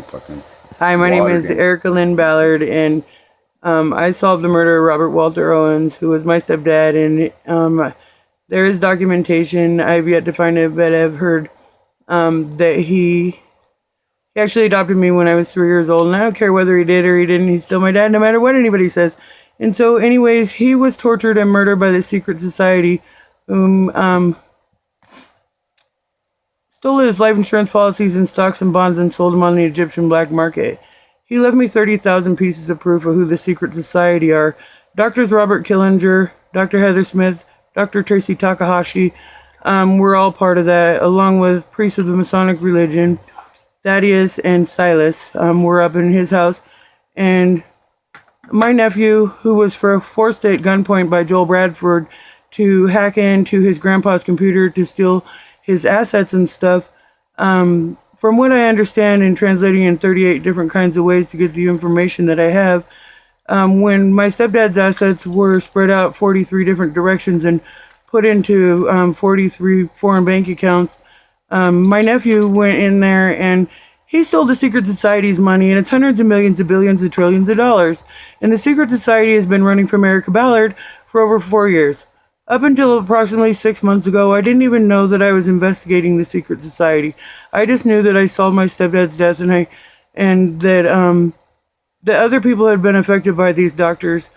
fucking Hi, my name water is game. Erica Lynn Ballard, and I solved the murder of Robert Walter Owens, who was my stepdad, and there is documentation. I've yet to find it, but I've heard that he actually adopted me when I was 3 years old, and I don't care whether he did or he didn't. He's still my dad, no matter what anybody says. And so, anyways, he was tortured and murdered by the secret society, whom stole his life insurance policies and stocks and bonds and sold them on the Egyptian black market. He left me 30,000 pieces of proof of who the secret society are. Doctors Robert Killinger, Dr. Heather Smith, Dr. Tracy Takahashi, were all part of that, along with priests of the Masonic religion. Thaddeus and Silas were up in his house. And my nephew, who was forced at gunpoint by Joel Bradford to hack into his grandpa's computer to steal his assets and stuff, from what I understand, in translating in 38 different kinds of ways to get the information that I have, when my stepdad's assets were spread out 43 different directions and put into 43 foreign bank accounts, my nephew went in there and he stole the secret society's money, and it's hundreds of millions of billions of trillions of dollars. And the secret society has been running from Erica Ballard for over 4 years. Up until approximately 6 months ago, I didn't even know that I was investigating the secret society. I just knew that I solved my stepdad's death, and that other people had been affected by these doctors.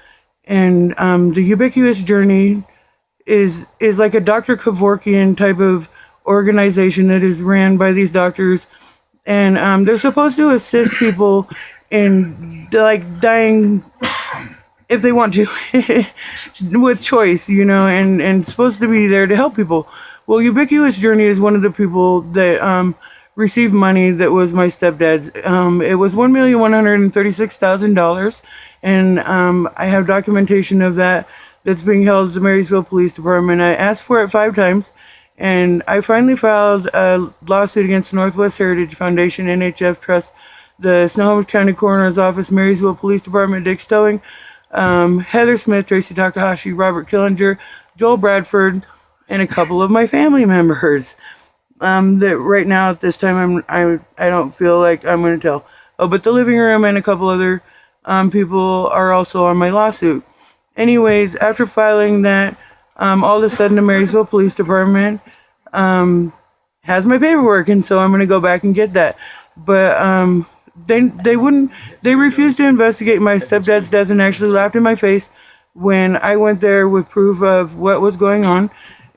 And the ubiquitous journey is like a Dr. Kevorkian type of organization that is ran by these doctors, and they're supposed to assist people in like dying if they want to with choice, and supposed to be there to help people. Well, Ubiquitous Journey is one of the people that received money that was my stepdad's. It was $1,136,000, and I have documentation of that that's being held at the Marysville Police Department. I asked for it 5 times, and I finally filed a lawsuit against the Northwest Heritage Foundation, NHF Trust, the Snohomish County Coroner's Office, Marysville Police Department, Dick Stowing, Heather Smith, Tracy Takahashi, Robert Killinger, Joel Bradford, and a couple of my family members. That right now at this time I don't feel like I'm going to tell. Oh, but the living room and a couple other people are also on my lawsuit. Anyways, after filing that, all of a sudden the Marysville Police Department has my paperwork, and so I'm going to go back and get that. But they refused to investigate my stepdad's death and actually laughed in my face when I went there with proof of what was going on.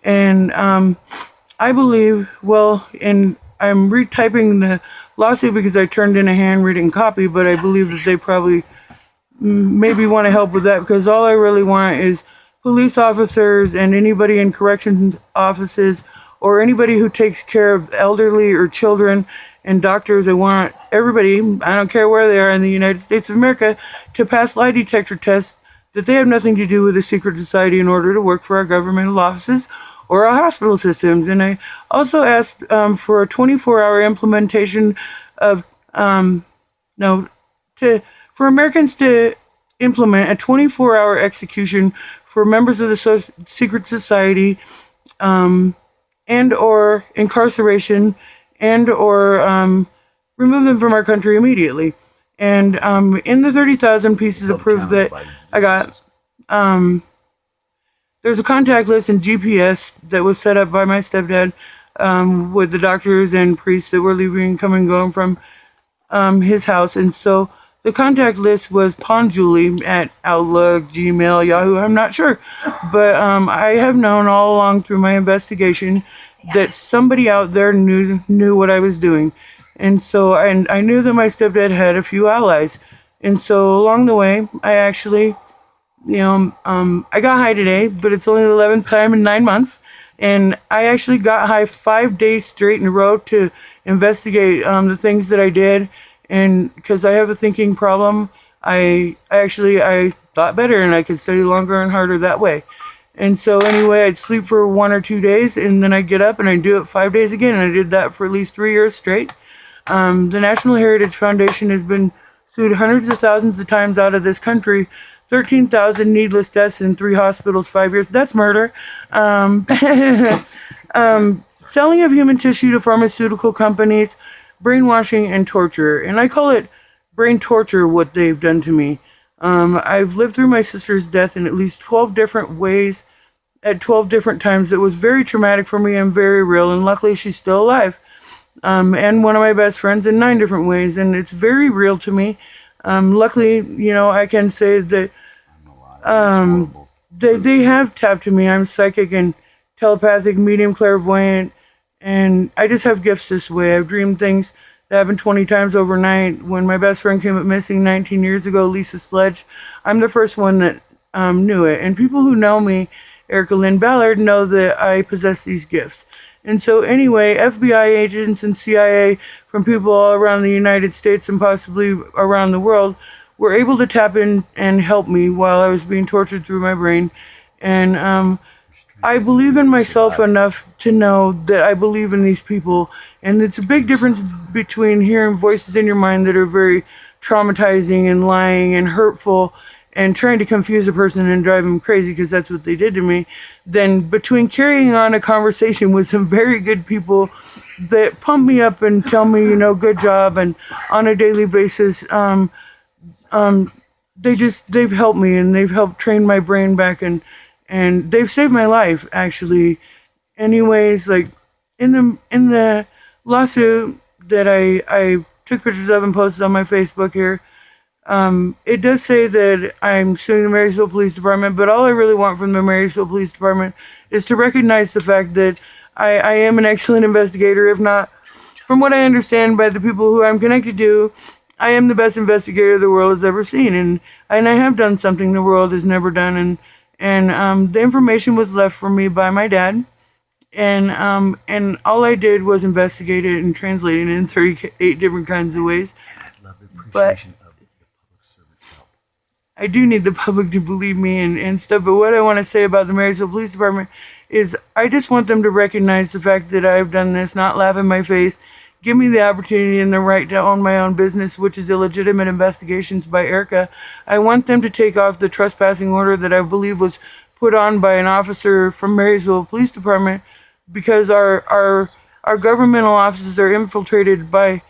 And I believe, and I'm retyping the lawsuit because I turned in a handwritten copy, but I believe that they probably maybe want to help with that, because all I really want is police officers and anybody in corrections offices or anybody who takes care of elderly or children and doctors. I want everybody, I don't care where they are in the United States of America, to pass lie detector tests that they have nothing to do with the secret society in order to work for our governmental offices or our hospital systems. And I also asked for a 24-hour implementation of, for Americans to implement a 24-hour execution for members of the secret society, and or incarceration, and or remove them from our country immediately. And in the 30,000 pieces of proof that I got, there's a contact list and GPS that was set up by my stepdad with the doctors and priests that were leaving, coming, going from his house. And so the contact list was Ponjulie at Outlook, Gmail, Yahoo, I'm not sure. But I have known all along through my investigation that somebody out there knew what I was doing. And so I knew that my stepdad had a few allies. And so along the way, I actually, I got high today, but it's only the 11th time in 9 months. And I actually got high 5 days straight in a row to investigate the things that I did. And because I have a thinking problem, I thought better, and I could study longer and harder that way. And so anyway, I'd sleep for 1 or 2 days, and then I'd get up and I'd do it 5 days again. And I did that for at least 3 years straight. The National Heritage Foundation has been sued hundreds of thousands of times out of this country. 13,000 needless deaths in 3 hospitals, 5 years. That's murder. Selling of human tissue to pharmaceutical companies, brainwashing and torture. And I call it brain torture, what they've done to me. I've lived through my sister's death in at least 12 different ways at 12 different times. It was very traumatic for me and very real, and luckily she's still alive. And one of my best friends in 9 different ways, and it's very real to me. Luckily, I can say that they have tapped to me. I'm psychic and telepathic, medium, clairvoyant, and I just have gifts this way. I've dreamed things that happened 20 times overnight. When my best friend came up missing 19 years ago, Lisa Sledge, I'm the first one that knew it. And people who know me, Erica Lynn Ballard, know that I possess these gifts. And so anyway, FBI agents and CIA from people all around the United States and possibly around the world were able to tap in and help me while I was being tortured through my brain. And I believe in myself enough to know that I believe in these people. And it's a big difference between hearing voices in your mind that are very traumatizing and lying and hurtful and trying to confuse a person and drive them crazy, because that's what they did to me, then between carrying on a conversation with some very good people that pump me up and tell me, good job, and on a daily basis, they've helped me, and they've helped train my brain back, and they've saved my life, actually. Anyways, like in the lawsuit that I took pictures of and posted on my Facebook here, it does say that I'm suing the Marysville Police Department, but all I really want from the Marysville Police Department is to recognize the fact that I am an excellent investigator. If not, from what I understand by the people who I'm connected to, I am the best investigator the world has ever seen, and I have done something the world has never done, and the information was left for me by my dad, and all I did was investigate it and translate it in 38 different kinds of ways. I love the appreciation of the public servant's help. I do need the public to believe me and stuff, but what I want to say about the Marysville Police Department is I just want them to recognize the fact that I've done this, not laugh in my face, give me the opportunity and the right to own my own business, which is illegitimate investigations by Erica. I want them to take off the trespassing order that I believe was put on by an officer from Marysville Police Department, because our governmental offices are infiltrated by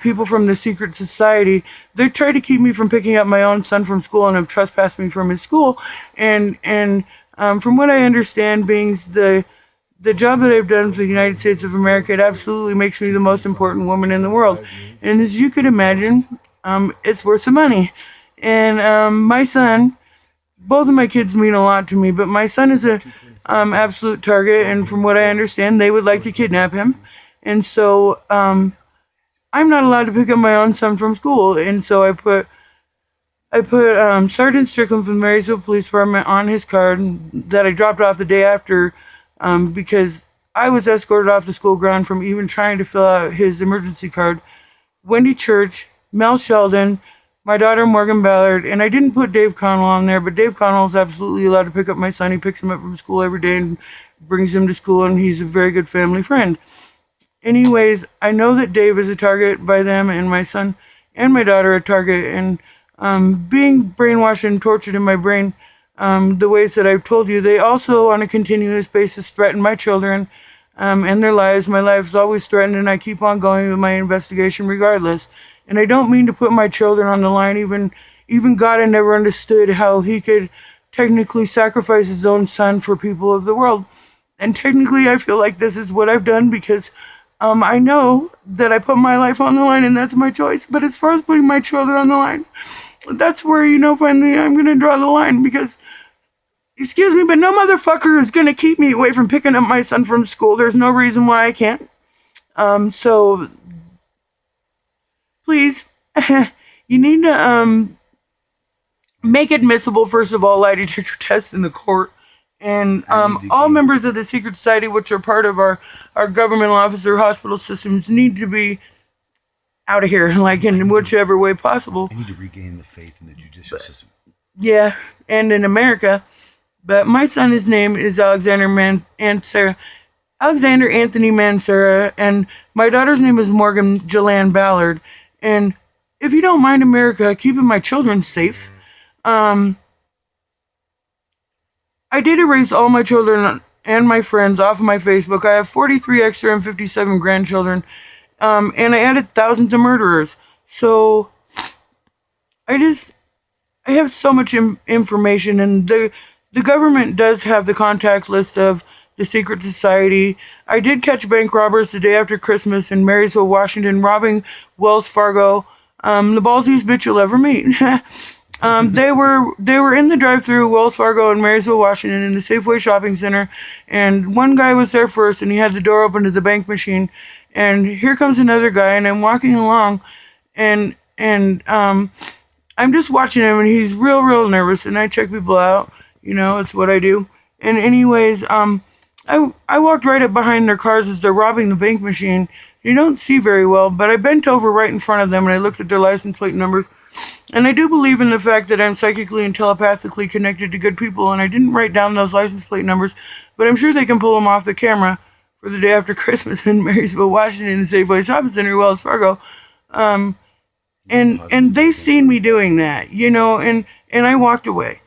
people from the secret society. They tried to keep me from picking up my own son from school and have trespassed me from his school. And from what I understand, being the job that I've done for the United States of America, it absolutely makes me the most important woman in the world. And as you could imagine, it's worth some money. And my son, both of my kids mean a lot to me, but my son is a absolute target. And from what I understand, they would like to kidnap him. And so I'm not allowed to pick up my own son from school. And so I put Sergeant Strickland from the Marysville Police Department on his card that I dropped off the day after, because I was escorted off the school ground from even trying to fill out his emergency card. Wendy Church, Mel Sheldon, my daughter Morgan Ballard, and I didn't put Dave Connell on there, but Dave Connell is absolutely allowed to pick up my son. He picks him up from school every day and brings him to school, and he's a very good family friend. Anyways, I know that Dave is a target by them, and my son and my daughter are a target, and being brainwashed and tortured in my brain, the ways that I've told you, they also on a continuous basis threaten my children and their lives. My life is always threatened, and I keep on going with my investigation regardless. And I don't mean to put my children on the line. Even God had never understood how he could technically sacrifice his own son for people of the world. And technically, I feel like this is what I've done, because I know that I put my life on the line, and that's my choice. But as far as putting my children on the line, that's where, finally I'm going to draw the line, because, excuse me, but no motherfucker is going to keep me away from picking up my son from school. There's no reason why I can't. So, please, you need to make admissible, first of all, lie detector tests in the court. And all members of the secret society, which are part of our governmental officer hospital systems, need to be out of here, like in whichever way possible. I need to regain the faith in the judicial system. Yeah, and in America. But my son, his name is Alexander Anthony Mansera, and my daughter's name is Morgan Jelan Ballard. And if you don't mind, America, keeping my children safe, I did erase all my children and my friends off of my Facebook. I have 43 extra and 57 grandchildren. and I added thousands of murderers. So I have so much information, and the government does have the contact list of the secret society. I did catch bank robbers the day after Christmas in Marysville, Washington, robbing Wells Fargo. The ballsiest bitch you'll ever meet. They were in the drive-through Wells Fargo in Marysville, Washington, in the Safeway shopping center, and one guy was there first, and he had the door open to the bank machine, and here comes another guy, and I'm walking along, and I'm just watching him, and he's real nervous, and I check people out. It's what I do. And anyways, I walked right up behind their cars as they're robbing the bank machine. You don't see very well, but I bent over right in front of them, and I looked at their license plate numbers. And I do believe in the fact that I'm psychically and telepathically connected to good people, and I didn't write down those license plate numbers, but I'm sure they can pull them off the camera for the day after Christmas in Marysville, Washington, in the Safeway Shopping Center, Wells Fargo. And they seen me doing that, and I walked away.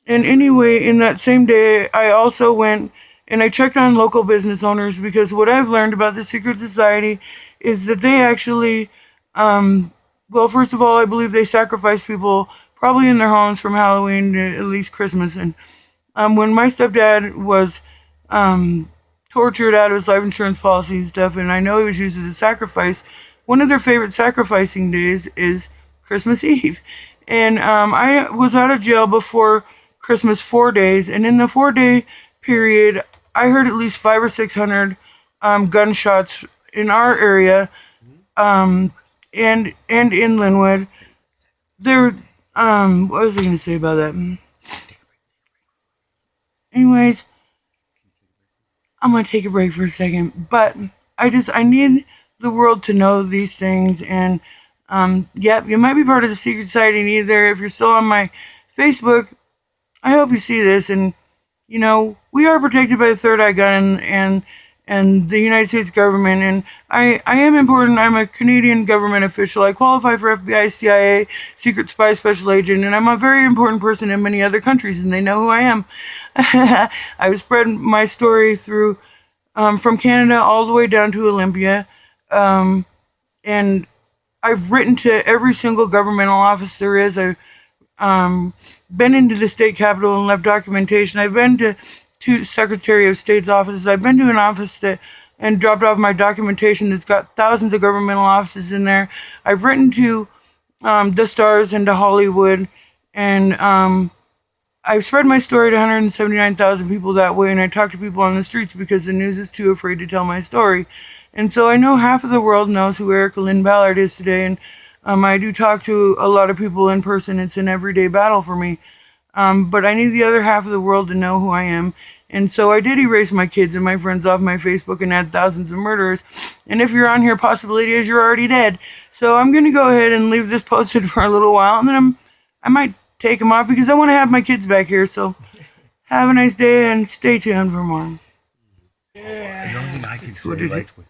And anyway, in that same day, I also went and I checked on local business owners, because what I've learned about the secret society is that they actually, well, first of all, I believe they sacrifice people probably in their homes from Halloween to at least Christmas. And when my stepdad was tortured out of his life insurance policy and stuff, and I know he was used as a sacrifice, one of their favorite sacrificing days is Christmas Eve. And I was out of jail before Christmas 4 days, and in the 4-day period, I heard at least 500 or 600 gunshots in our area, and in Linwood. What was I going to say about that? Anyways, I'm going to take a break for a second, but I need the world to know these things, and yep, you might be part of the secret society, and either if you're still on my Facebook, I hope you see this, and we are protected by the Third Eye Gun and the United States government, and I am important. I'm a Canadian government official. I qualify for FBI, CIA, secret spy, special agent, and I'm a very important person in many other countries, and they know who I am. I've spread my story through from Canada all the way down to Olympia, and I've written to every single governmental office there is. I've been into the state capitol and left documentation. I've been to two Secretary of State's offices. I've been to an office and dropped off my documentation that's got thousands of governmental offices in there. I've written to the stars and to Hollywood, and I've spread my story to 179,000 people that way, and I talk to people on the streets because the news is too afraid to tell my story. And so I know half of the world knows who Erica Lynn Ballard is today, and I do talk to a lot of people in person. It's an everyday battle for me. But I need the other half of the world to know who I am. And so I did erase my kids and my friends off my Facebook and add thousands of murderers. And if you're on here, possibility is you're already dead. So I'm going to go ahead and leave this posted for a little while, and then I might take them off because I want to have my kids back here. So have a nice day and stay tuned for more. The only thing I can say, like with